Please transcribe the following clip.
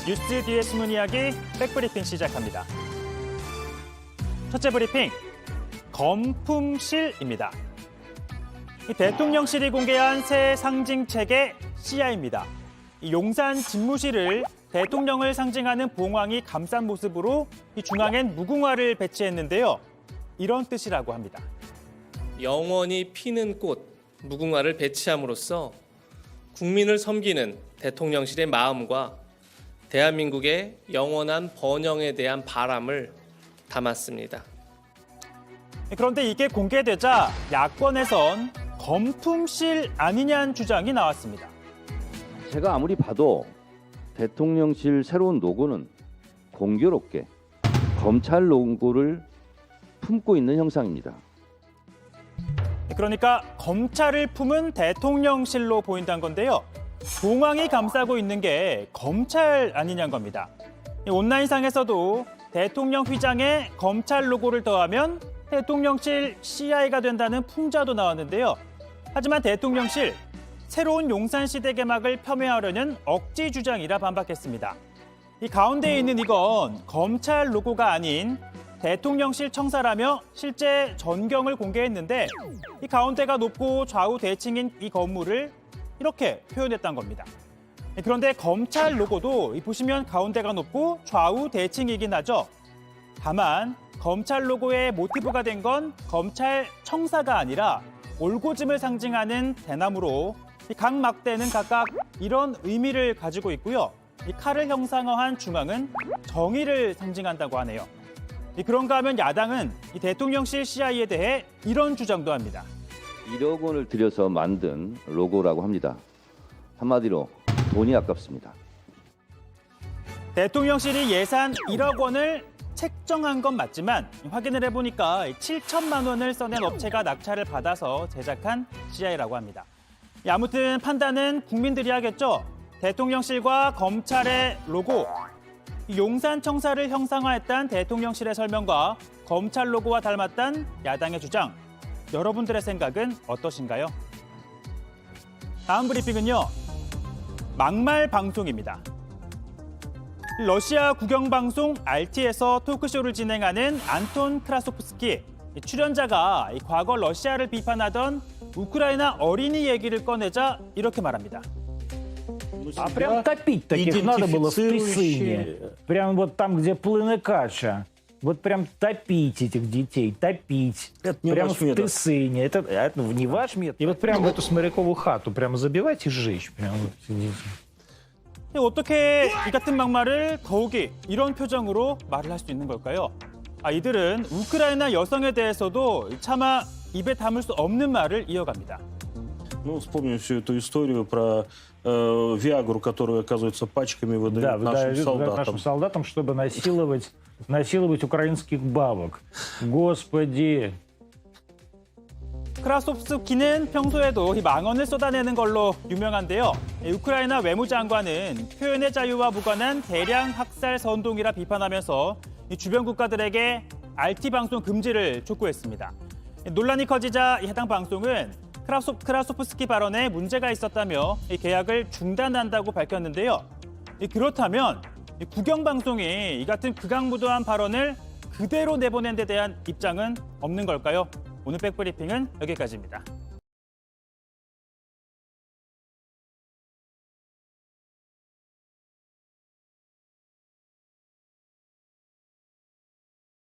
뉴스 뒤의 숨은 이야기 백브리핑 시작합니다. 첫째 브리핑, 검품실입니다. 이 대통령실이 공개한 새 상징 체계 CI입니다. 이 용산 집무실을 대통령을 상징하는 봉황이 감싼 모습으로 이 중앙엔 무궁화를 배치했는데요. 이런 뜻이라고 합니다. 영원히 피는 꽃, 무궁화를 배치함으로써 국민을 섬기는 대통령실의 마음과 대한민국의 영원한 번영에 대한 바람을 담았습니다. 그런데 이게 공개되자 야권에선 검품실 아니냐는 주장이 나왔습니다. 제가 아무리 봐도 대통령실 새로운 로고는 공교롭게 검찰 로고를 품고 있는 형상입니다. 그러니까 검찰을 품은 대통령실로 보인다는 건데요. 봉황이 감싸고 있는 게 검찰 아니냐는 겁니다. 온라인상에서도 대통령 휘장에 검찰 로고를 더하면 대통령실 CI가 된다는 풍자도 나왔는데요. 하지만 대통령실, 새로운 용산시대 개막을 폄훼하려는 억지 주장이라 반박했습니다. 이 가운데에 있는 이건 검찰 로고가 아닌 대통령실 청사라며 실제 전경을 공개했는데 이 가운데가 높고 좌우 대칭인 이 건물을 이렇게 표현했다는 겁니다. 그런데 검찰 로고도 보시면 가운데가 높고 좌우 대칭이긴 하죠. 다만 검찰 로고의 모티브가 된 건 검찰 청사가 아니라 올고즘을 상징하는 대나무로 각 막대는 각각 이런 의미를 가지고 있고요. 이 칼을 형상화한 중앙은 정의를 상징한다고 하네요. 그런가 하면 야당은 이 대통령실 CI에 대해 이런 주장도 합니다. 1억 원을 들여서 만든 로고라고 합니다. 한마디로 돈이 아깝습니다. 대통령실이 예산 1억 원을 책정한 건 맞지만 확인을 해보니까 7천만 원을 써낸 업체가 낙찰을 받아서 제작한 CI라고 합니다. 아무튼 판단은 국민들이 하겠죠. 대통령실과 검찰의 로고, 용산 청사를 형상화했다는 대통령실의 설명과 검찰 로고와 닮았다는 야당의 주장. 여러분들의 생각은 어떠신가요? 다음 브리핑은요. 막말 방송입니다. 러시아 국영방송 RT에서 토크쇼를 진행하는 안톤 크라소프스키 출연자가 과거 러시아를 비판하던 우크라이나 어린이 얘기를 꺼내자 이렇게 말합니다. А прям топить таких надо было в Тысыне. Прям вот там, где плыны каша. Вот прям топить этих детей, топить. Это не прям ваш в метод. Тысыне. Это не ваш метод. И вот прям в эту сморяковую хату прямо забивать и сжечь. Прям вот сидите. 어떻게 이 같은 막말을 더욱이 이런 표정으로 말을 할 수 있는 걸까요? 이들은 우크라이나 여성에 대해서도 차마 입에 담을 수 없는 말을 이어갑니다. Ну, вспомним всю эту историю про Виагру, которую, оказывается, пачками выдают нашим солдатам. нашим солдатам, чтобы насиловать украинских бабок. Господи. 크라소프스키는 평소에도 이 망언을 쏟아내는 걸로 유명한데요. 우크라이나 외무장관은 표현의 자유와 무관한 대량 학살 선동이라 비판하면서 주변 국가들에게 RT 방송 금지를 촉구했습니다. 논란이 커지자 해당 방송은 크라소프스키 발언에 문제가 있었다며 계약을 중단한다고 밝혔는데요. 그렇다면 국영방송이 이 같은 극악무도한 발언을 그대로 내보낸 데 대한 입장은 없는 걸까요? 오늘 백브리핑은 여기까지입니다.